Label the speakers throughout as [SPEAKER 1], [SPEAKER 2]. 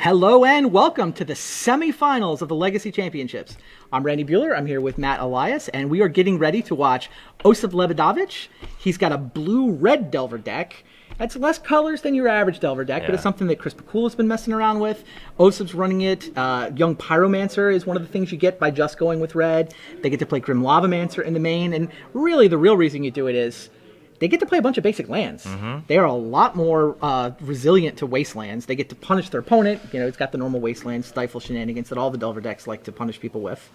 [SPEAKER 1] Hello and welcome to the semifinals of the Legacy Championships. I'm Randy Bueller. I'm here with Matt Elias, and we are getting ready to watch Osyp Lebedowicz. He's got a blue-red Delver deck. That's less colors than your average Delver deck, but it's something that Chris McCool's been messing around with. Osyp's running it. Young Pyromancer is one of the things you get by just going with red. They get to play Grim Lavamancer in the main, and really the real reason you do it is they get to play a bunch of basic lands. They are a lot more resilient to wastelands. They get to punish their opponent. You know, it's got the normal wasteland stifle shenanigans that all the Delver decks like to punish people with.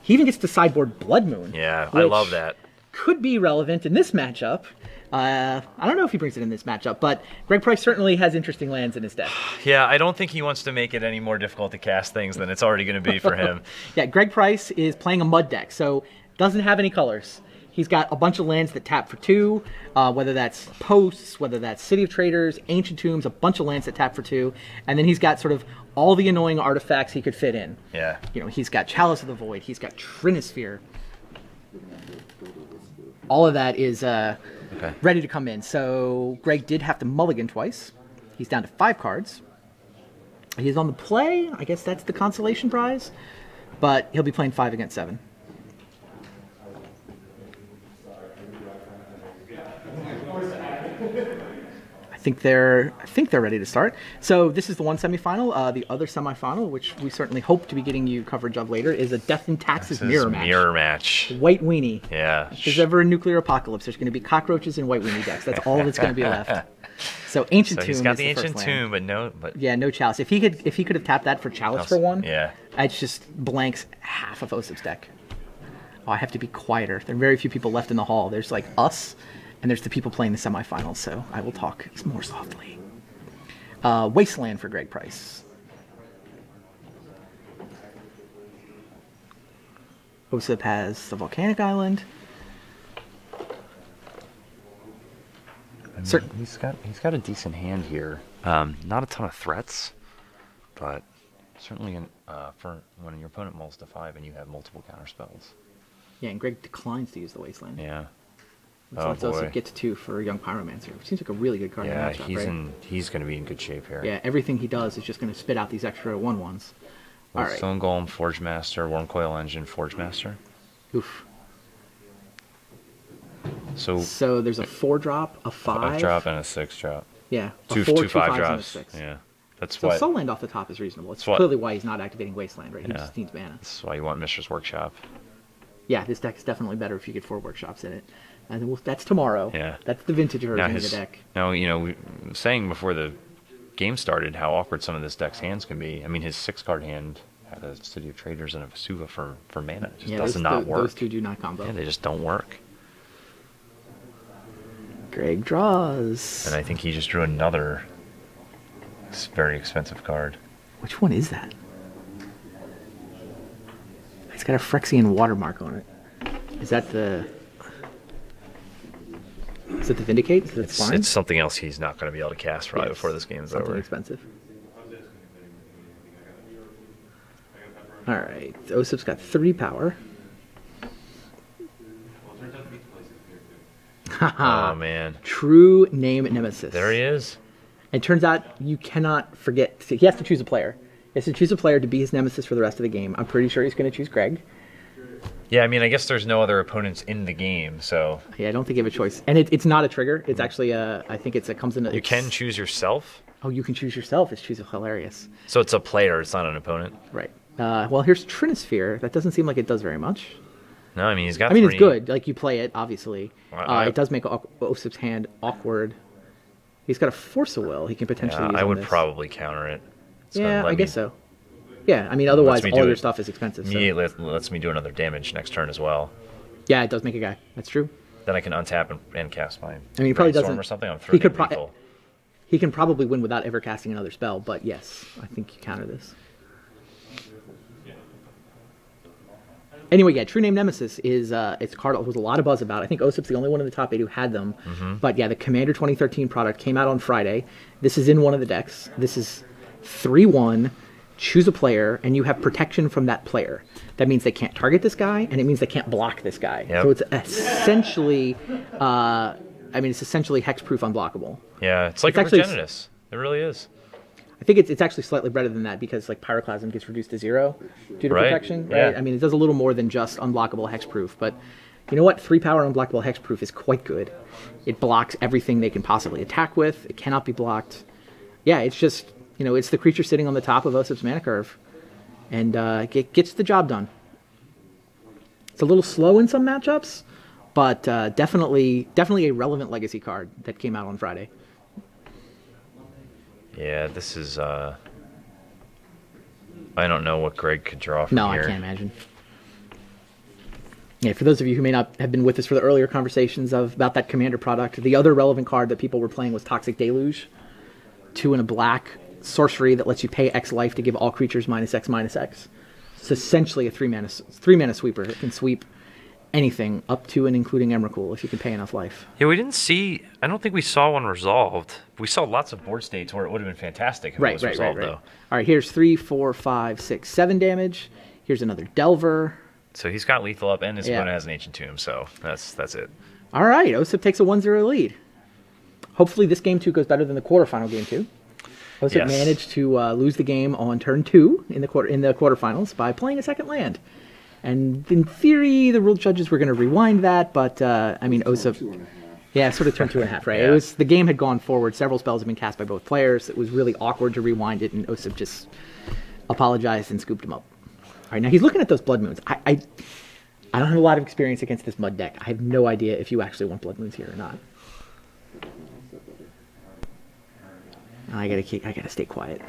[SPEAKER 1] He even gets to sideboard Blood Moon.
[SPEAKER 2] Yeah, I love that.
[SPEAKER 1] Could be relevant in this matchup. I don't know if he brings it in this matchup, but Greg Price certainly has interesting lands in his deck.
[SPEAKER 2] Yeah, I don't think he wants to make it any more difficult to cast things than it's already going to be for him.
[SPEAKER 1] Yeah, Greg Price is playing a mud deck, so doesn't have any colors. He's got a bunch of lands that tap for 2, whether that's Posts, whether that's City of Traders, Ancient Tombs, a bunch of lands that tap for 2, and then he's got sort of all the annoying artifacts he could fit in.
[SPEAKER 2] Yeah.
[SPEAKER 1] You know, he's got Chalice of the Void, he's got Trinisphere. All of that is ready to come in. So Greg did have to mulligan twice. He's down to 5 cards. He's on the play. I guess that's the consolation prize, but he'll be playing 5 against 7. I think they're ready to start. So this is the one semifinal. The other semifinal, which we certainly hope to be getting you coverage of later, is a Death and Taxes mirror match.
[SPEAKER 2] Mirror match.
[SPEAKER 1] White weenie.
[SPEAKER 2] Yeah.
[SPEAKER 1] If there's ever a nuclear apocalypse, there's going to be cockroaches and white weenie decks. That's all that's going to be left. So Ancient Tomb.
[SPEAKER 2] He's got
[SPEAKER 1] is
[SPEAKER 2] the Ancient Tomb, but no.
[SPEAKER 1] Yeah, no Chalice. If he could have tapped that for Chalice for 1,
[SPEAKER 2] yeah,
[SPEAKER 1] it just blanks half of Osyp's deck. Oh, I have to be quieter. There are very few people left in the hall. There's like us. And there's the people playing the semifinals, so I will talk more softly. Wasteland for Greg Price. Osyp has the Volcanic Island.
[SPEAKER 2] I mean, he's got a decent hand here. Not a ton of threats, but certainly for when your opponent mulls to 5 and you have multiple counter spells.
[SPEAKER 1] Yeah, and Greg declines to use the Wasteland.
[SPEAKER 2] Yeah.
[SPEAKER 1] So let's also get to 2 for Young Pyromancer. Seems like a really good card in the matchup,
[SPEAKER 2] he's going to be in good shape here.
[SPEAKER 1] Yeah, everything he does is just going to spit out these extra 1/1s. All right.
[SPEAKER 2] Stone Golem, Forge Master, Wormcoil Engine, Forge Master.
[SPEAKER 1] Oof.
[SPEAKER 2] So
[SPEAKER 1] there's a 4-drop, a 5.
[SPEAKER 2] 5-drop, and a 6-drop.
[SPEAKER 1] Yeah.
[SPEAKER 2] Two
[SPEAKER 1] 4, 2
[SPEAKER 2] 5
[SPEAKER 1] 5s, and a
[SPEAKER 2] drops.
[SPEAKER 1] 6.
[SPEAKER 2] Yeah. That's
[SPEAKER 1] so
[SPEAKER 2] why.
[SPEAKER 1] Soul Land off the top is reasonable. It's clearly why he's not activating Wasteland, right? He just needs mana.
[SPEAKER 2] That's why you want Mishra's Workshop.
[SPEAKER 1] Yeah, this deck is definitely better if you get 4 workshops in it. And that's tomorrow.
[SPEAKER 2] Yeah.
[SPEAKER 1] That's the vintage version of the deck.
[SPEAKER 2] Now, you know, we were saying before the game started how awkward some of this deck's hands can be. I mean, his 6-card hand had a City of Traders and a Vesuva for mana. It just does not work.
[SPEAKER 1] Those 2 do not combo.
[SPEAKER 2] Yeah, they just don't work.
[SPEAKER 1] Greg draws.
[SPEAKER 2] And I think he just drew another very expensive card.
[SPEAKER 1] Which one is that? It's got a Phyrexian watermark on it. Is that the... Is it the Vindicate?
[SPEAKER 2] It's something else he's not going to be able to cast probably before this game's over.
[SPEAKER 1] Something expensive. Alright, Osyp's got 3 power.
[SPEAKER 2] Oh, man.
[SPEAKER 1] True name nemesis.
[SPEAKER 2] There he is.
[SPEAKER 1] It turns out you cannot forget. He has to choose a player. He has to choose a player to be his nemesis for the rest of the game. I'm pretty sure he's going to choose Greg.
[SPEAKER 2] Yeah, I mean, I guess there's no other opponents in the game, so...
[SPEAKER 1] Yeah, I don't think you have a choice. And it's not a trigger. It's actually I think it comes in...
[SPEAKER 2] You can choose yourself?
[SPEAKER 1] Oh, you can choose yourself. It's hilarious.
[SPEAKER 2] So it's a player, it's not an opponent?
[SPEAKER 1] Right. Well, here's Trinisphere. That doesn't seem like it does very much.
[SPEAKER 2] No, I mean, he's got
[SPEAKER 1] I mean, it's good. Like, you play it, obviously. It does make Osyp's hand awkward. He's got a Force of Will he can potentially use
[SPEAKER 2] I would
[SPEAKER 1] this.
[SPEAKER 2] Probably counter it.
[SPEAKER 1] Yeah, I guess so. Yeah, I mean, otherwise all your stuff is expensive.
[SPEAKER 2] Immediately lets me do another damage next turn as well.
[SPEAKER 1] Yeah, it does make a guy. That's true.
[SPEAKER 2] Then I can untap and cast my...
[SPEAKER 1] I mean, he probably doesn't...
[SPEAKER 2] or something.
[SPEAKER 1] He can probably win without ever casting another spell, but yes, I think you counter this. Anyway, yeah, True Name Nemesis is it's a card that was a lot of buzz about. I think Osyp's the only one in the top 8 who had them. But yeah, the Commander 2013 product came out on Friday. This is in one of the decks. This is 3/1. Choose a player, and you have protection from that player. That means they can't target this guy, and it means they can't block this guy. Yep. So it's essentially, it's essentially hexproof unblockable.
[SPEAKER 2] Yeah, it's like a Progenitus. It really is.
[SPEAKER 1] I think it's actually slightly better than that because like Pyroclasm gets reduced to 0 due to protection, right?
[SPEAKER 2] Yeah.
[SPEAKER 1] I mean, it does a little more than just unblockable hexproof, but you know what? 3-power unblockable hexproof is quite good. It blocks everything they can possibly attack with. It cannot be blocked. Yeah, it's just, you know, it's the creature sitting on the top of Osyp's mana curve, and it gets the job done. It's a little slow in some matchups, but definitely a relevant legacy card that came out on Friday.
[SPEAKER 2] Yeah, this is, I don't know what Greg could draw from here.
[SPEAKER 1] No, I can't imagine. Yeah, for those of you who may not have been with us for the earlier conversations about that Commander product, the other relevant card that people were playing was Toxic Deluge. 2 and a black sorcery that lets you pay X life to give all creatures -X/-X. It's essentially a 3-mana sweeper. It can sweep anything up to and including Emrakul if you can pay enough life.
[SPEAKER 2] Yeah, we didn't see, I don't think we saw one resolved. We saw lots of board states where it would have been fantastic if it was resolved, though.
[SPEAKER 1] All right, here's 3, 4, 5, 6, 7 damage. Here's another Delver.
[SPEAKER 2] So he's got lethal up, and his opponent has an Ancient Tomb, so that's it.
[SPEAKER 1] All right, Osyp takes a 1-0 lead. Hopefully this game 2 goes better than the quarterfinal game 2. Osyp managed to lose the game on turn 2 in the quarterfinals by playing a second land. And in theory, the rule judges were going to rewind that, but I mean, Osyp, sort of turned 2.5, right?
[SPEAKER 2] Yeah.
[SPEAKER 1] The game had gone forward. Several spells had been cast by both players. It was really awkward to rewind it, and Osyp just apologized and scooped him up. All right, now he's looking at those Blood Moons. I don't have a lot of experience against this Mud deck. I have no idea if you actually want Blood Moons here or not. I gotta stay quiet.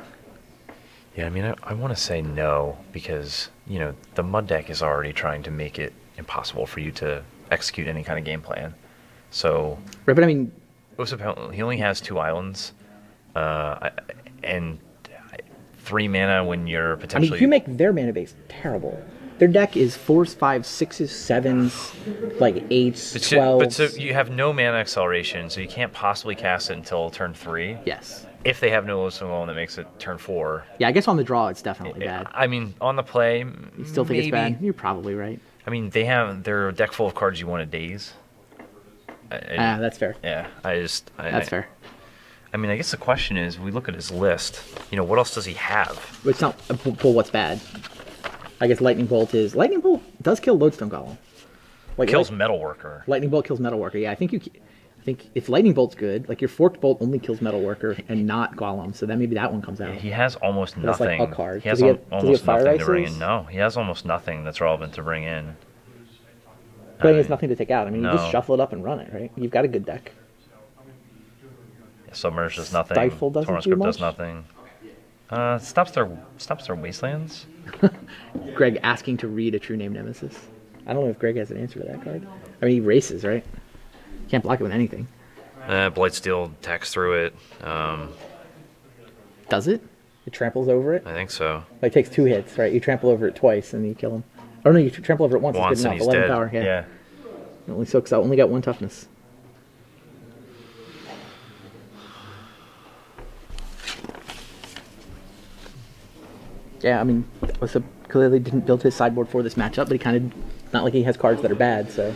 [SPEAKER 2] Yeah, I mean, I want to say no because, you know, the Mud deck is already trying to make it impossible for you to execute any kind of game plan. So,
[SPEAKER 1] right, but I mean,
[SPEAKER 2] Osyp, he only has 2 islands, and 3 mana when you're potentially.
[SPEAKER 1] I mean, you make their mana base terrible. Their deck is 4s, 5s, 6s, 7s, like 8s, 12s.
[SPEAKER 2] But so you have no mana acceleration, so you can't possibly cast it until turn 3.
[SPEAKER 1] Yes.
[SPEAKER 2] If they have no Osyp alone, that makes it turn 4.
[SPEAKER 1] Yeah, I guess on the draw it's definitely bad.
[SPEAKER 2] I mean, on the play,
[SPEAKER 1] you still think
[SPEAKER 2] maybe.
[SPEAKER 1] It's bad? You're probably right.
[SPEAKER 2] I mean, they have their deck full of cards you want to daze.
[SPEAKER 1] That's fair.
[SPEAKER 2] Yeah,
[SPEAKER 1] that's fair.
[SPEAKER 2] I mean, I guess the question is, we look at his list. You know, what else does he have?
[SPEAKER 1] It's not pull what's bad. I guess Lightning Bolt does kill Lodestone Golem.
[SPEAKER 2] Kills Metalworker.
[SPEAKER 1] Lightning Bolt kills Metalworker. Yeah, I think if Lightning Bolt's good, like your Forked Bolt only kills Metalworker and not Golem, so then maybe that one comes out.
[SPEAKER 2] Yeah, he has almost
[SPEAKER 1] That's
[SPEAKER 2] nothing.
[SPEAKER 1] Like a card.
[SPEAKER 2] He has almost nothing to bring in. No, he has almost nothing that's relevant to bring in.
[SPEAKER 1] But he has nothing to take out. I mean, you just shuffle it up and run it, right? You've got a good deck.
[SPEAKER 2] Yeah, Submerge does nothing.
[SPEAKER 1] Stifle doesn't do much.
[SPEAKER 2] does nothing. Stops their wastelands.
[SPEAKER 1] Greg asking to read a True Name Nemesis. I don't know if Greg has an answer to that card. I mean, he races, right? Can't block it with anything.
[SPEAKER 2] Blightsteel attacks through it.
[SPEAKER 1] Does it? It tramples over it?
[SPEAKER 2] I think so.
[SPEAKER 1] Like, it takes 2 hits, right? You trample over it twice and you kill him. Oh no, you trample over it once. It's good enough.
[SPEAKER 2] And he's
[SPEAKER 1] 11
[SPEAKER 2] dead.
[SPEAKER 1] power.
[SPEAKER 2] Yeah.
[SPEAKER 1] It only soaks out. Only got 1 toughness. Yeah, I mean, Osyp clearly didn't build his sideboard for this matchup, but he kind of, not like he has cards that are bad, so.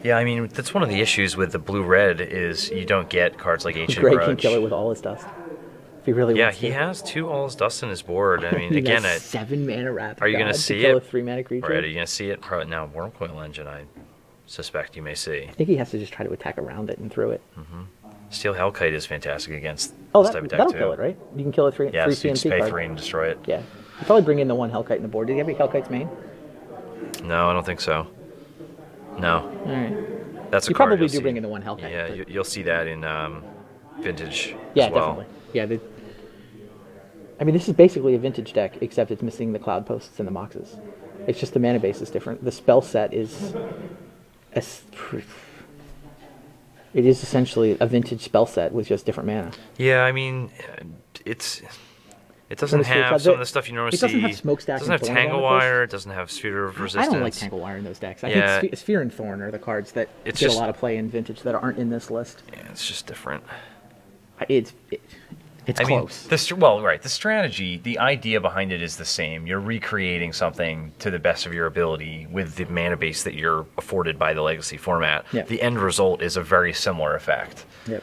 [SPEAKER 2] Yeah, I mean, that's one of the issues with the blue-red is you don't get cards like Ancient
[SPEAKER 1] Greg
[SPEAKER 2] Grudge.
[SPEAKER 1] can kill it with all his dust. If he really wants to.
[SPEAKER 2] Yeah, he has 2 all his dust in his board. I mean,
[SPEAKER 1] He
[SPEAKER 2] again,
[SPEAKER 1] has 7 mana wrap.
[SPEAKER 2] Are you going to see
[SPEAKER 1] kill
[SPEAKER 2] it?
[SPEAKER 1] a 3-mana creature?
[SPEAKER 2] Right, are you going to see it? Now, Wormcoil Engine, I suspect you may see.
[SPEAKER 1] I think he has to just try to attack around it and through it.
[SPEAKER 2] Mm-hmm. Steel Hellkite is fantastic against
[SPEAKER 1] Oh,
[SPEAKER 2] this type of deck,
[SPEAKER 1] that'll
[SPEAKER 2] too.
[SPEAKER 1] kill it, right? You can kill a 3
[SPEAKER 2] Yeah, so you
[SPEAKER 1] CMC
[SPEAKER 2] just pay
[SPEAKER 1] card.
[SPEAKER 2] 3 and destroy it.
[SPEAKER 1] Yeah. You probably bring in the 1 Hellkite in the board. Did you have any Hellkites main?
[SPEAKER 2] No, I don't think so. No.
[SPEAKER 1] All right.
[SPEAKER 2] That's a
[SPEAKER 1] You
[SPEAKER 2] card
[SPEAKER 1] probably
[SPEAKER 2] you'll
[SPEAKER 1] do
[SPEAKER 2] see.
[SPEAKER 1] bring in the 1 Hellkite.
[SPEAKER 2] Yeah,
[SPEAKER 1] but...
[SPEAKER 2] you'll see that in Vintage
[SPEAKER 1] Yeah,
[SPEAKER 2] as well.
[SPEAKER 1] definitely. Yeah, I mean, this is basically a Vintage deck, except it's missing the Cloud Posts and the Moxes. It's just the mana base is different. The spell set is... It is essentially a Vintage spell set with just different mana.
[SPEAKER 2] Yeah, I mean, it doesn't have some of the stuff you normally see.
[SPEAKER 1] It doesn't have Smokestack.
[SPEAKER 2] It doesn't have
[SPEAKER 1] and Thorn
[SPEAKER 2] Tangle
[SPEAKER 1] on it.
[SPEAKER 2] Wire. It doesn't have Sphere of Resistance.
[SPEAKER 1] I don't like Tangle Wire in those decks. I
[SPEAKER 2] Yeah.
[SPEAKER 1] think Sphere and Thorn are the cards that
[SPEAKER 2] It's
[SPEAKER 1] get
[SPEAKER 2] just-
[SPEAKER 1] a lot of play in Vintage that aren't in this list.
[SPEAKER 2] Yeah, it's just different.
[SPEAKER 1] It's
[SPEAKER 2] I mean,
[SPEAKER 1] close.
[SPEAKER 2] the strategy, the idea behind it is the same. You're recreating something to the best of your ability with the mana base that you're afforded by the Legacy format.
[SPEAKER 1] Yeah.
[SPEAKER 2] The end result is a very similar effect.
[SPEAKER 1] Yep.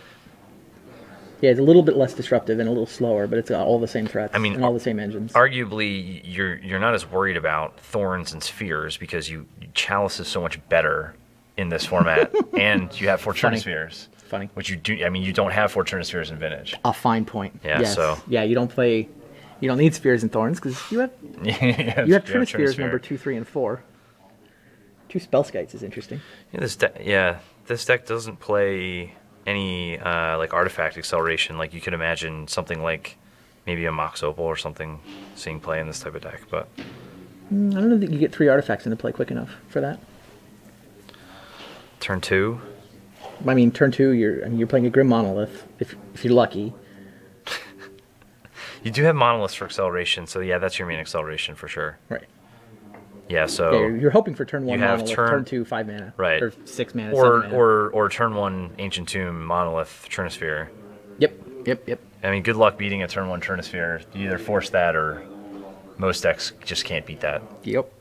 [SPEAKER 1] Yeah, it's a little bit less disruptive and a little slower, but it's got all the same threats and all the same engines.
[SPEAKER 2] Arguably, you're not as worried about thorns and spheres because Chalice is so much better in this format, and you have Fortuna spheres.
[SPEAKER 1] Funny.
[SPEAKER 2] Which you do. I mean, you don't have Fortuna spheres in Vintage.
[SPEAKER 1] A fine point.
[SPEAKER 2] Yeah.
[SPEAKER 1] Yes.
[SPEAKER 2] So.
[SPEAKER 1] Yeah, you don't need spheres and thorns because you have Trina spheres number 2, 3, and 4. 2 spell skites is interesting.
[SPEAKER 2] Yeah, this deck doesn't play any like artifact acceleration. Like you could imagine something like maybe a Mox Opal or something seeing play in this type of deck, but
[SPEAKER 1] I don't know that you get 3 artifacts into play quick enough for that.
[SPEAKER 2] Turn 2.
[SPEAKER 1] I mean, turn 2, you're playing a Grim Monolith if you're lucky.
[SPEAKER 2] You do have monoliths for acceleration, so yeah, that's your main acceleration for sure.
[SPEAKER 1] Right.
[SPEAKER 2] Yeah, so
[SPEAKER 1] you're hoping for turn 1
[SPEAKER 2] you have
[SPEAKER 1] monolith, turn 2 5 mana,
[SPEAKER 2] right,
[SPEAKER 1] or 6 mana,
[SPEAKER 2] or
[SPEAKER 1] 7 mana.
[SPEAKER 2] or turn 1 Ancient Tomb monolith Trinisphere.
[SPEAKER 1] Yep.
[SPEAKER 2] I mean, good luck beating a turn 1 Trinisphere. You either force that or most decks just can't beat that.
[SPEAKER 1] Yep.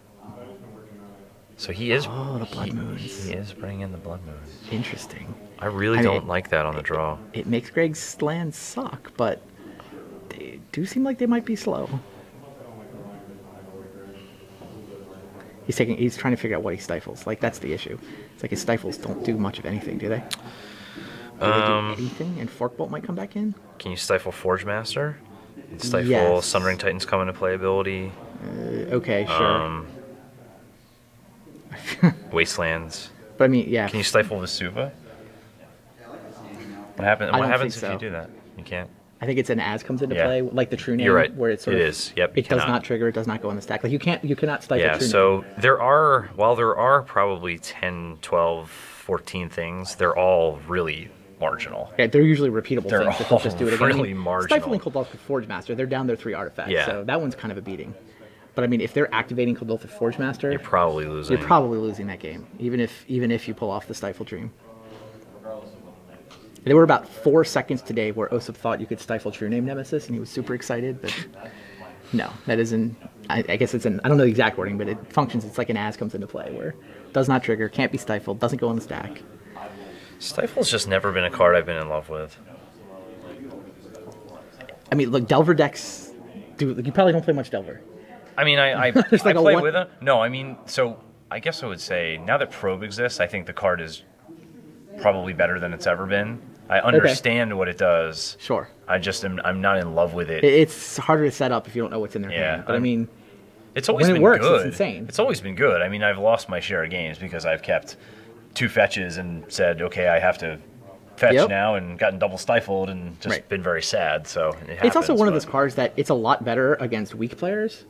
[SPEAKER 2] So he is.
[SPEAKER 1] Oh, the Blood Moons.
[SPEAKER 2] He is bringing in the Blood Moons.
[SPEAKER 1] Interesting.
[SPEAKER 2] I really don't like that on the draw.
[SPEAKER 1] It makes Greg's lands suck, but they do seem like they might be slow. He's trying to figure out what he stifles. Like, that's the issue. It's like his stifles don't do much of anything, do they? Do they do anything? And Forkbolt might come back in?
[SPEAKER 2] Can you stifle Forge Master? Stifle
[SPEAKER 1] Yes.
[SPEAKER 2] Sundering Titans come into playability.
[SPEAKER 1] Okay, sure.
[SPEAKER 2] Wastelands.
[SPEAKER 1] But I mean, yeah.
[SPEAKER 2] Can you stifle Vesuva? What happens if you do that? You can't.
[SPEAKER 1] I think it's an as comes into play, like the True Name.
[SPEAKER 2] You're right.
[SPEAKER 1] Where it's sort
[SPEAKER 2] it
[SPEAKER 1] of,
[SPEAKER 2] is. Yep.
[SPEAKER 1] It does not trigger. It does not go on the stack. Like you cannot stifle.
[SPEAKER 2] Yeah.
[SPEAKER 1] True
[SPEAKER 2] So
[SPEAKER 1] Name.
[SPEAKER 2] there are probably 10, 12, 14 things. They're all really marginal.
[SPEAKER 1] Yeah, they're usually repeatable
[SPEAKER 2] They're
[SPEAKER 1] things. If they'll just do it again.
[SPEAKER 2] really marginal.
[SPEAKER 1] Stifling Coldolthic Forge Master, they're down their 3 artifacts.
[SPEAKER 2] Yeah.
[SPEAKER 1] So that one's kind of a beating. But I mean, if they're activating Coldolthic Forge Master,
[SPEAKER 2] You're probably losing.
[SPEAKER 1] you're probably losing that game, even if you pull off the Stifle Dream. There were about 4 seconds today where Osyp thought you could stifle True Name Nemesis, and he was super excited. But no, that isn't. I guess it's an. I don't know the exact wording, but it functions. It's like an as comes into play where does not trigger, can't be stifled, doesn't go on the stack.
[SPEAKER 2] Stifle's just never been a card I've been in love with.
[SPEAKER 1] I mean, look, Delver decks do. You probably don't play much Delver.
[SPEAKER 2] I mean, I
[SPEAKER 1] There's like
[SPEAKER 2] I
[SPEAKER 1] a
[SPEAKER 2] play
[SPEAKER 1] one-
[SPEAKER 2] with it. No, I mean, so I guess I would say now that Probe exists, I think the card is probably better than it's ever been. I understand what it does.
[SPEAKER 1] Sure.
[SPEAKER 2] I'm not in love with it.
[SPEAKER 1] It's harder to set up if you don't know what's in their
[SPEAKER 2] Yeah,
[SPEAKER 1] hand. But I mean,
[SPEAKER 2] it's always
[SPEAKER 1] when
[SPEAKER 2] been
[SPEAKER 1] it works,
[SPEAKER 2] good.
[SPEAKER 1] it's insane.
[SPEAKER 2] It's always been good. I mean, I've lost my share of games because I've kept 2 fetches and said, okay, I have to fetch now, and gotten double stifled and just been very sad. So it happens,
[SPEAKER 1] it's also one of those cards that it's a lot better against weak players.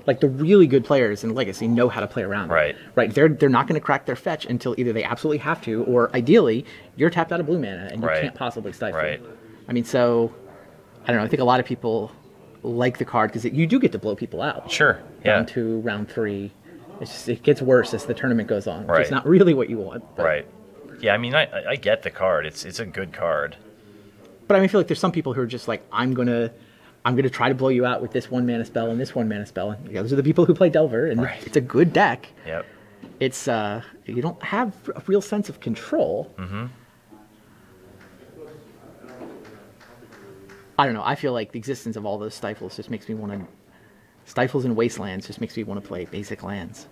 [SPEAKER 1] Like the really good players in Legacy know how to play around it. Right. They're not going to crack their fetch until either they absolutely have to, or ideally you're tapped out of blue mana and you can't possibly stifle.
[SPEAKER 2] Right.
[SPEAKER 1] I mean, so I don't know. I think a lot of people like the card because you do get to blow people out.
[SPEAKER 2] Sure. Yeah.
[SPEAKER 1] Round 2, round 3. It's just it gets worse as the tournament goes on.
[SPEAKER 2] Right.
[SPEAKER 1] It's not really what you want. But,
[SPEAKER 2] Right. Yeah. I mean, I get the card. It's a good card.
[SPEAKER 1] But I mean, I feel like there's some people who are just like, I'm gonna try to blow you out with this 1 mana spell and this 1 mana spell. And those are the people who play Delver, and it's a good deck.
[SPEAKER 2] Yep.
[SPEAKER 1] It's you don't have a real sense of control.
[SPEAKER 2] Mm-hmm.
[SPEAKER 1] I don't know. I feel like the existence of all those stifles just makes me want to. Stifles and wastelands just makes me want to play basic lands.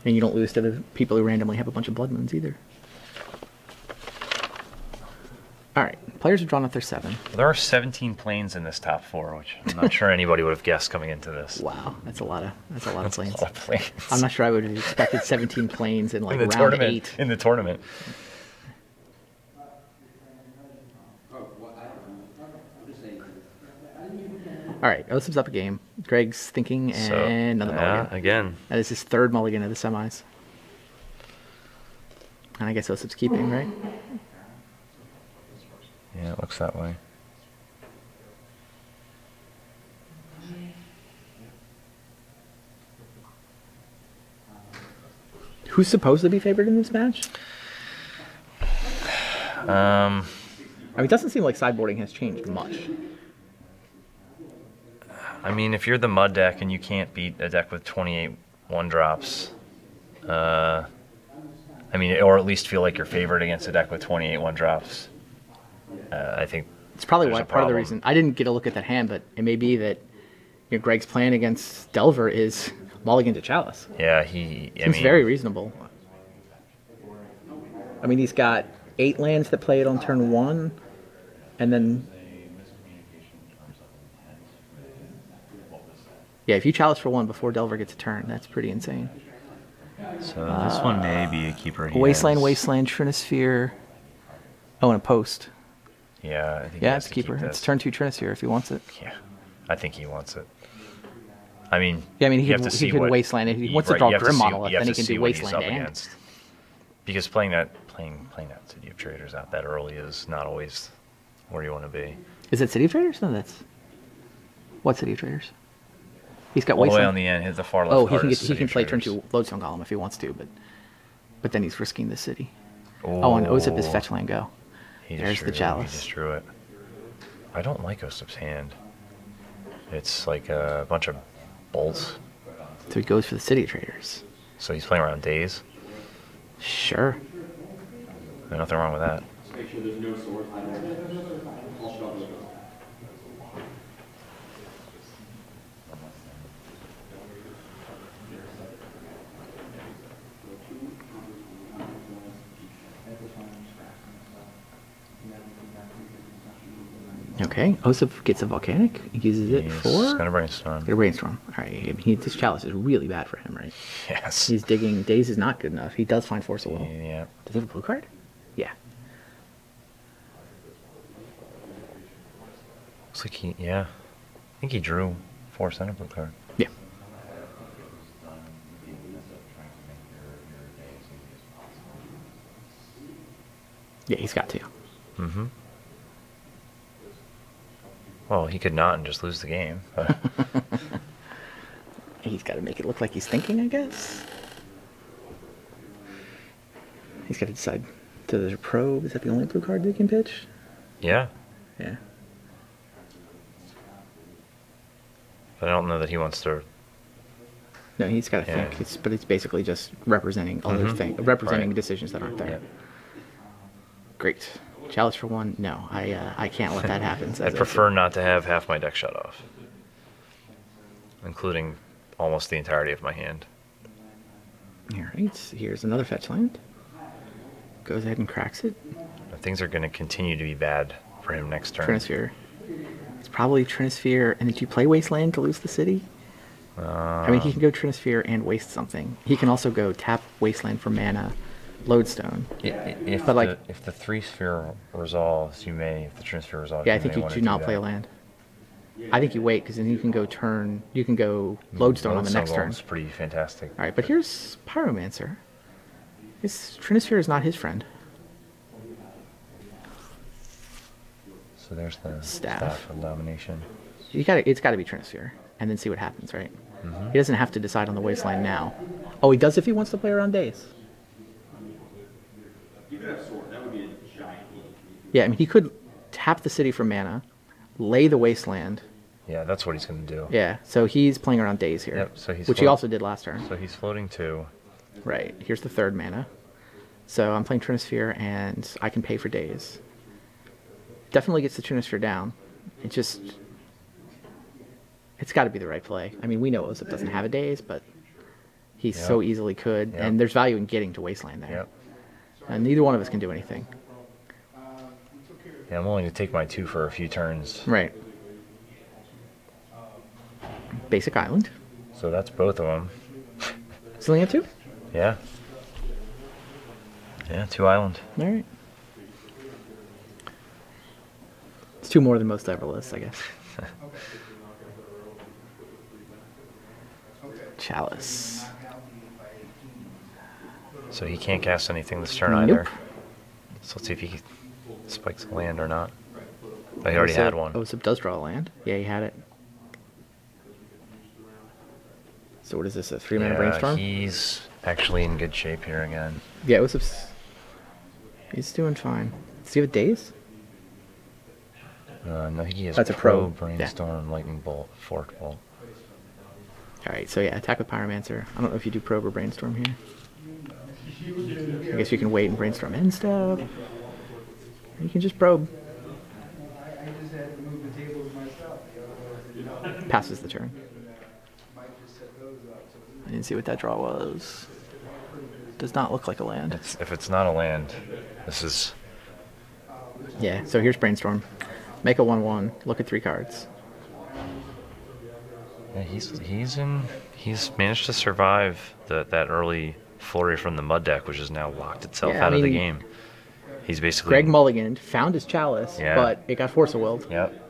[SPEAKER 1] And you don't lose to the people who randomly have a bunch of Blood Moons either. All right, players have drawn up their 7.
[SPEAKER 2] Well, there are 17 planes in this top 4, which I'm not sure anybody would have guessed coming into this.
[SPEAKER 1] Wow, that's a lot of planes.
[SPEAKER 2] A lot of planes.
[SPEAKER 1] I'm not sure I would have expected 17 planes in like
[SPEAKER 2] in the
[SPEAKER 1] round
[SPEAKER 2] tournament.
[SPEAKER 1] 8.
[SPEAKER 2] In the tournament.
[SPEAKER 1] All right, Osip's up a game. Greg's thinking, and another mulligan.
[SPEAKER 2] Again.
[SPEAKER 1] That is his 3rd mulligan of the semis. And I guess Osip's keeping, right?
[SPEAKER 2] Yeah, it looks that way.
[SPEAKER 1] Who's supposed to be favored in this match? I mean, it doesn't seem like sideboarding has changed much.
[SPEAKER 2] I mean, if you're the mud deck and you can't beat a deck with 28 1-drops, I mean, or at least feel like you're favored against a deck with 28 1-drops. I think
[SPEAKER 1] it's probably
[SPEAKER 2] there's
[SPEAKER 1] why
[SPEAKER 2] a
[SPEAKER 1] part of the
[SPEAKER 2] problem.
[SPEAKER 1] reason I didn't get a look at that hand, but it may be that Greg's plan against Delver is mulligan to Chalice.
[SPEAKER 2] Yeah,
[SPEAKER 1] Seems very reasonable. I mean, he's got 8 lands that play it on turn 1, and then yeah, if you Chalice for 1 before Delver gets a turn, that's pretty insane.
[SPEAKER 2] So this one may be a keeper.
[SPEAKER 1] Wasteland, Trinisphere. Oh, and a post.
[SPEAKER 2] Yeah, I think
[SPEAKER 1] Yeah, it's a keeper. It's turn 2 Trinisphere if he wants it.
[SPEAKER 2] Yeah, I think he wants it. I mean,
[SPEAKER 1] yeah, I mean,
[SPEAKER 2] he
[SPEAKER 1] could Wasteland. If he wants to draw Grim Monolith, then he can do Wasteland and.
[SPEAKER 2] Because playing that City of Traders out that early is not always where you want to be.
[SPEAKER 1] Is it City of Traders? No, that's what City of Traders? He's got
[SPEAKER 2] all
[SPEAKER 1] Wasteland.
[SPEAKER 2] the way on the end. Hit the far left.
[SPEAKER 1] Oh, he can play turn 2 Lodestone Golem if he wants to, but then he's risking the city. Oh, and Osyp is fetch land go. There's the Chalice.
[SPEAKER 2] He just drew it. I don't like Osyp's hand. It's like a bunch of bolts.
[SPEAKER 1] So he goes for the City of Traders.
[SPEAKER 2] So he's playing around days.
[SPEAKER 1] Sure.
[SPEAKER 2] There's nothing wrong with that.
[SPEAKER 3] Make sure there's no sword. I'll shove it.
[SPEAKER 1] Okay, Osyp gets a Volcanic. He uses it for...
[SPEAKER 2] He's going to Brainstorm.
[SPEAKER 1] Get a Brainstorm. All right, this Chalice is really bad for him, right?
[SPEAKER 2] Yes.
[SPEAKER 1] He's digging... Daze is not good enough. He does find Force of Will.
[SPEAKER 2] Yeah.
[SPEAKER 1] Does he have a blue card? Yeah.
[SPEAKER 2] Looks like he... Yeah. I think he drew 4 center blue card.
[SPEAKER 1] Yeah. Yeah, he's got to.
[SPEAKER 2] Mm-hmm. Well, he could not and just lose the game. But
[SPEAKER 1] He's got to make it look like he's thinking, I guess. He's got to decide. So there's a probe. Is that the only blue card that he can pitch?
[SPEAKER 2] yeah.
[SPEAKER 1] Yeah.
[SPEAKER 2] But I don't know that he wants to...
[SPEAKER 1] No, he's got to
[SPEAKER 2] Yeah.
[SPEAKER 1] think. But it's basically just representing other things, representing decisions that aren't there.
[SPEAKER 2] Yeah.
[SPEAKER 1] Great. Chalice for 1? No, I can't let that happen.
[SPEAKER 2] I'd prefer not to have half my deck shut off. Including almost the entirety of my hand.
[SPEAKER 1] All right, here's another fetch land. Goes ahead and cracks it.
[SPEAKER 2] But things are going to continue to be bad for him next turn.
[SPEAKER 1] Trinisphere. It's probably Trinisphere, and did you play Wasteland to lose the city? I mean, he can go Trinisphere and waste something. He can also go tap Wasteland for mana, Lodestone.
[SPEAKER 2] If
[SPEAKER 1] But,
[SPEAKER 2] if the 3-sphere resolves, you may. If the Trinisphere resolves,
[SPEAKER 1] Yeah, I think you do not play a land. I think you wait, because then you can go Lodestone on the next turn.
[SPEAKER 2] It's pretty fantastic.
[SPEAKER 1] All right, but here's Pyromancer. His Trinisphere is not his friend.
[SPEAKER 2] So there's the
[SPEAKER 1] Staff.
[SPEAKER 2] staff of domination.
[SPEAKER 1] It's got to be Trinisphere, and then see what happens, right? He doesn't have to decide on the Wasteland now. Oh, he does if he wants to play around days.
[SPEAKER 3] You could have sword. That would be a giant.
[SPEAKER 1] Yeah, I mean, he could tap the city for mana, lay the Wasteland.
[SPEAKER 2] Yeah, that's what he's going to do.
[SPEAKER 1] Yeah, so he's playing around days here.
[SPEAKER 2] Yep, so
[SPEAKER 1] which he also did last turn.
[SPEAKER 2] So he's floating 2.
[SPEAKER 1] Right, here's the 3rd mana. So I'm playing Trinisphere, and I can pay for days. Definitely gets the Trinisphere down. It's got to be the right play. I mean, we know Osyp doesn't have a days, but he so easily could,
[SPEAKER 2] Yep.
[SPEAKER 1] and there's value in getting to Wasteland there.
[SPEAKER 2] Yep.
[SPEAKER 1] And neither one of us can do anything.
[SPEAKER 2] Yeah, I'm willing to take my 2 for a few turns.
[SPEAKER 1] Right. Basic Island.
[SPEAKER 2] So that's both of them.
[SPEAKER 1] Still have 2?
[SPEAKER 2] Yeah. Yeah, 2 island.
[SPEAKER 1] All right. It's 2 more than most Everlists, I guess. Chalice.
[SPEAKER 2] So he can't cast anything this turn
[SPEAKER 1] Nope.
[SPEAKER 2] either. So let's see if he spikes a land or not. Oh, he already had one.
[SPEAKER 1] Osyp does draw a land. Yeah, he had it. So what is this, a 3-mana Brainstorm?
[SPEAKER 2] He's actually in good shape here again.
[SPEAKER 1] Yeah, Osip's... He's doing fine. Does he have days?
[SPEAKER 2] No, I think he has
[SPEAKER 1] That's a probe.
[SPEAKER 2] Brainstorm, Lightning Bolt, Fork Bolt.
[SPEAKER 1] Alright, so yeah, attack with Pyromancer. I don't know if you do probe or Brainstorm here. I guess you can wait and brainstorm end step. You can just probe. Passes the turn. I didn't see what that draw was. Does not look like a land.
[SPEAKER 2] If it's not a land, this is...
[SPEAKER 1] Yeah, so here's brainstorm. Make a 1/1. Look at 3 cards.
[SPEAKER 2] Yeah, he's managed to survive that early flurry from the mud deck, which has now locked itself out of the game. He's basically...
[SPEAKER 1] Greg mulliganed, found his chalice,
[SPEAKER 2] Yeah.
[SPEAKER 1] but it got Force of Willed.
[SPEAKER 2] Yep.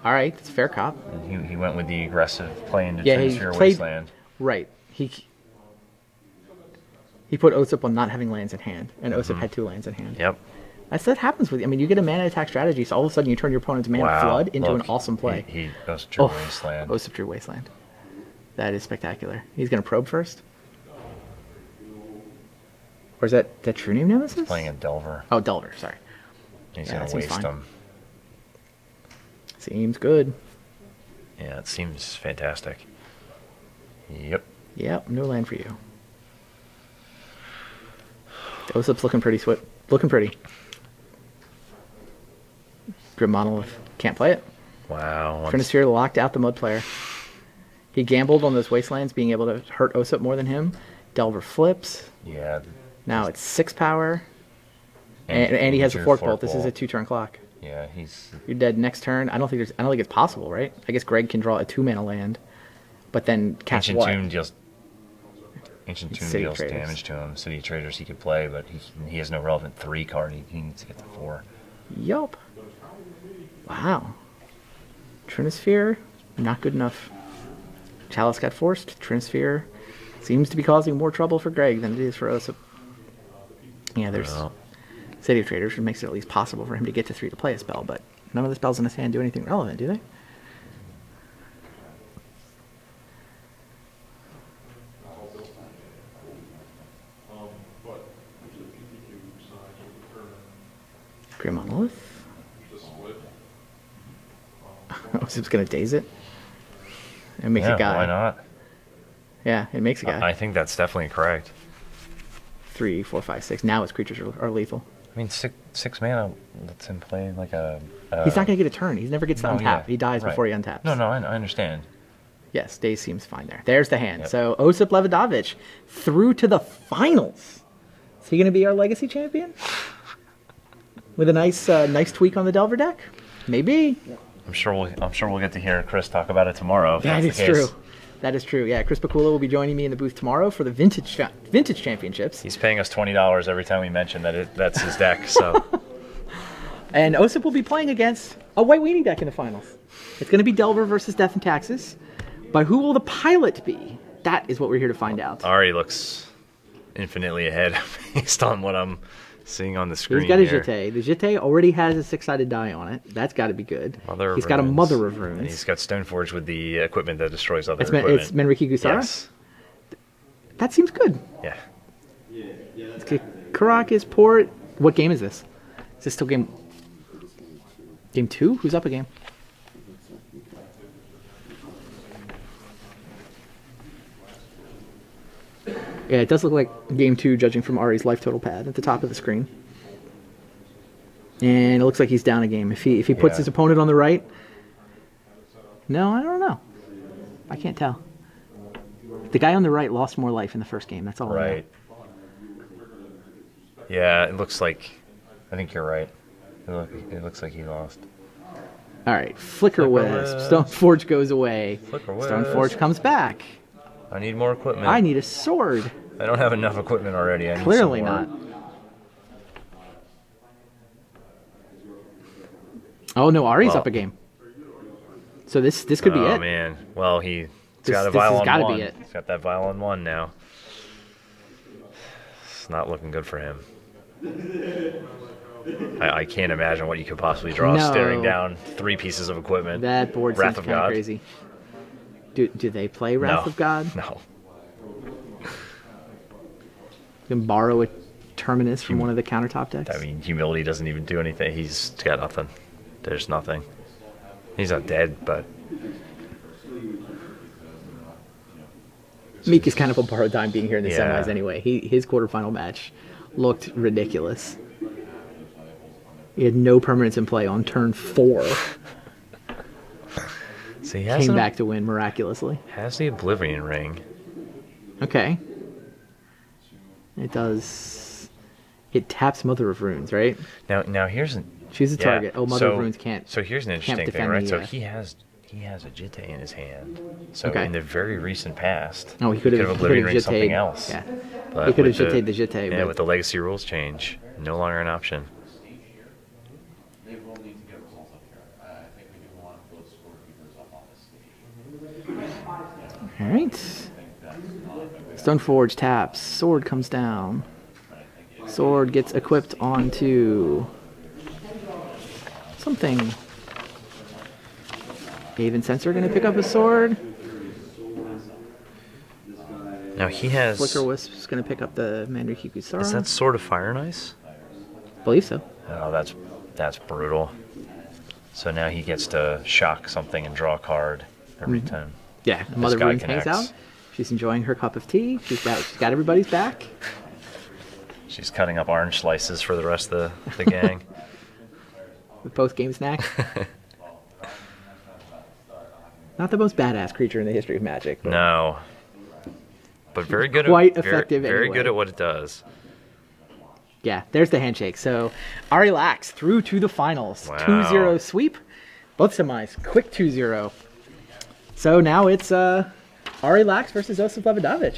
[SPEAKER 1] All right, that's fair cop.
[SPEAKER 2] He went with the aggressive play into
[SPEAKER 1] Yeah, he
[SPEAKER 2] Transfer
[SPEAKER 1] played...
[SPEAKER 2] Wasteland.
[SPEAKER 1] Right. He put Osyp on not having lands in hand, and Osyp had 2 lands in hand.
[SPEAKER 2] Yep.
[SPEAKER 1] That happens with you. I mean, you get a mana attack strategy, so all of a sudden you turn your opponent's mana flood into an awesome play.
[SPEAKER 2] He goes to Wasteland.
[SPEAKER 1] Osyp drew Wasteland. That is spectacular. He's going to probe first? Or is that True Name Nemesis?
[SPEAKER 2] Playing a Delver.
[SPEAKER 1] Oh, Delver, sorry.
[SPEAKER 2] He's
[SPEAKER 1] Yeah,
[SPEAKER 2] going
[SPEAKER 1] that
[SPEAKER 2] to
[SPEAKER 1] seems
[SPEAKER 2] waste
[SPEAKER 1] fine.
[SPEAKER 2] him.
[SPEAKER 1] Seems good.
[SPEAKER 2] Yeah, it seems fantastic. Yep.
[SPEAKER 1] Yep, no land for you. Osyp's looking pretty looking pretty. Grim Monolith. Can't play it.
[SPEAKER 2] Wow.
[SPEAKER 1] Trinisphere locked out the Mud player. He gambled on those Wastelands being able to hurt Osyp more than him. Delver flips.
[SPEAKER 2] Yeah.
[SPEAKER 1] Now it's 6 power. And he has a Fork Bolt. This is a 2-turn clock.
[SPEAKER 2] Yeah,
[SPEAKER 1] You're dead next turn. I don't think it's possible, right? I guess Greg can draw a 2-mana land, but then cast
[SPEAKER 2] Ancient
[SPEAKER 1] what?
[SPEAKER 2] Tomb deals
[SPEAKER 1] City Traders.
[SPEAKER 2] damage to him. City Traders he could play, but he has no relevant 3 card. He needs to get to 4.
[SPEAKER 1] Yup. Wow. Trinisphere, not good enough. Chalice got forced. Trinisphere seems to be causing more trouble for Greg than it is for Osyp. Yeah, there's City of Traders, which makes it at least possible for him to get to 3 to play a spell, but none of the spells in his hand do anything relevant, do they? Grim Monolith. Osyp's gonna daze it. It makes a guy.
[SPEAKER 2] Why not?
[SPEAKER 1] Yeah, it makes a guy.
[SPEAKER 2] I think that's definitely correct.
[SPEAKER 1] 3, 4, 5, 6. Now his creatures are lethal.
[SPEAKER 2] I mean, six mana lets him play like a...
[SPEAKER 1] He's not going to get a turn. He never gets to untap.
[SPEAKER 2] Yeah,
[SPEAKER 1] He dies
[SPEAKER 2] right.
[SPEAKER 1] before he untaps.
[SPEAKER 2] No, I understand.
[SPEAKER 1] Yes, Daze seems fine there. There's the hand.
[SPEAKER 2] Yep.
[SPEAKER 1] So Osyp Lebedowicz through to the finals. Is he going to be our legacy champion? With a nice tweak on the Delver deck? Maybe.
[SPEAKER 2] I'm sure we'll get to hear Chris talk about it tomorrow.
[SPEAKER 1] That is true. That is true. Yeah, Chris Bakula will be joining me in the booth tomorrow for the Vintage Championships.
[SPEAKER 2] He's paying us $20 every time we mention that's his deck. So,
[SPEAKER 1] and Osyp will be playing against a White Weenie deck in the finals. It's going to be Delver versus Death and Taxes, but who will the pilot be? That is what we're here to find out.
[SPEAKER 2] Ari looks infinitely ahead based on what I'm seeing on the screen.
[SPEAKER 1] He's got a
[SPEAKER 2] here.
[SPEAKER 1] Jitte. The Jitte already has a 6-sided die on it. That's got to be good. He's got a
[SPEAKER 2] Runes.
[SPEAKER 1] Mother of Runes.
[SPEAKER 2] And he's got Stoneforge with the equipment that destroys other equipment.
[SPEAKER 1] It's Menriki Gusara?
[SPEAKER 2] Yes.
[SPEAKER 1] That seems good.
[SPEAKER 2] Yeah.
[SPEAKER 1] Karak is port. What game is this? Is this still game 2? Who's up a game? Yeah, it does look like game 2, judging from Ari's life total pad at the top of the screen. And it looks like he's down a game. If he puts his opponent on the right... No, I don't know. I can't tell. The guy on the right lost more life in the first game. That's all I know.
[SPEAKER 2] Right. Yeah, it looks like... I think you're right. It looks like he lost.
[SPEAKER 1] All right, Flicker Wisp. Stoneforge goes away.
[SPEAKER 2] Flicker Wisp.
[SPEAKER 1] Stoneforge comes back.
[SPEAKER 2] I need more equipment.
[SPEAKER 1] I need a sword.
[SPEAKER 2] I don't have enough equipment already. I need
[SPEAKER 1] Clearly
[SPEAKER 2] some more.
[SPEAKER 1] not. Oh no, Ari's up a game. So this could be it.
[SPEAKER 2] Oh man. Well, he's got a
[SPEAKER 1] this
[SPEAKER 2] vial
[SPEAKER 1] has
[SPEAKER 2] on
[SPEAKER 1] gotta
[SPEAKER 2] one.
[SPEAKER 1] be it.
[SPEAKER 2] He's got that vial on 1 now. It's not looking good for him. I can't imagine what you could possibly draw staring down 3 pieces of equipment.
[SPEAKER 1] That board
[SPEAKER 2] Wrath
[SPEAKER 1] seems
[SPEAKER 2] of
[SPEAKER 1] kind of
[SPEAKER 2] God.
[SPEAKER 1] crazy. Do they play Wrath
[SPEAKER 2] No.
[SPEAKER 1] of God?
[SPEAKER 2] No.
[SPEAKER 1] You can borrow a Terminus from one of the countertop decks.
[SPEAKER 2] I mean, humility doesn't even do anything. He's got nothing. There's nothing. He's not dead, but
[SPEAKER 1] Meek is kind of a borrowed dime being here in the
[SPEAKER 2] Yeah.
[SPEAKER 1] semis anyway. His quarterfinal match looked ridiculous. He had no permanence in play on turn 4.
[SPEAKER 2] So he
[SPEAKER 1] Came back to win miraculously.
[SPEAKER 2] has the Oblivion Ring.
[SPEAKER 1] Okay. It does. It taps Mother of Runes, right?
[SPEAKER 2] Now here's an
[SPEAKER 1] Choose a target. Oh, Mother of Runes can't.
[SPEAKER 2] So here's an interesting thing,
[SPEAKER 1] defend
[SPEAKER 2] right?
[SPEAKER 1] the,
[SPEAKER 2] So he has a Jitte in his hand. So
[SPEAKER 1] Okay.
[SPEAKER 2] in the very recent past,
[SPEAKER 1] Oh, he could have
[SPEAKER 2] Oblivion Ring something
[SPEAKER 1] Jitte'd.
[SPEAKER 2] else.
[SPEAKER 1] Yeah.
[SPEAKER 2] But
[SPEAKER 1] He could have
[SPEAKER 2] with the-
[SPEAKER 1] Jitte'd the Jitte.
[SPEAKER 2] Yeah,
[SPEAKER 1] but
[SPEAKER 2] with the Legacy rules change, no longer an option.
[SPEAKER 3] They will need to get results up here. I think we do want those scorekeepers up on the stage.
[SPEAKER 1] All right. Stoneforge taps. Sword comes down. Sword gets equipped onto something. Haven Sensor going to pick up a sword.
[SPEAKER 2] Now he has.
[SPEAKER 1] Flicker Wisp's going to pick up the Mandrake Kusara.
[SPEAKER 2] Is that Sword of Fire and Ice?
[SPEAKER 1] Believe so.
[SPEAKER 2] Oh, that's brutal. So now he gets to shock something and draw a card every time.
[SPEAKER 1] Yeah, Mother
[SPEAKER 2] guy
[SPEAKER 1] Runes hangs
[SPEAKER 2] connects.
[SPEAKER 1] out. She's enjoying her cup of tea. She's got everybody's back.
[SPEAKER 2] She's cutting up orange slices for the rest of the gang.
[SPEAKER 1] With both game snacks. Not the most badass creature in the history of Magic. But
[SPEAKER 2] No. But very good
[SPEAKER 1] Quite
[SPEAKER 2] at
[SPEAKER 1] effective
[SPEAKER 2] very
[SPEAKER 1] anyway.
[SPEAKER 2] good at what it does.
[SPEAKER 1] yeah, there's the handshake. So Ari Lax through to the finals.
[SPEAKER 2] Wow.
[SPEAKER 1] 2-0 sweep. Both semis. Quick 2-0. So now it's Ari Lax versus Osyp Lebedowicz.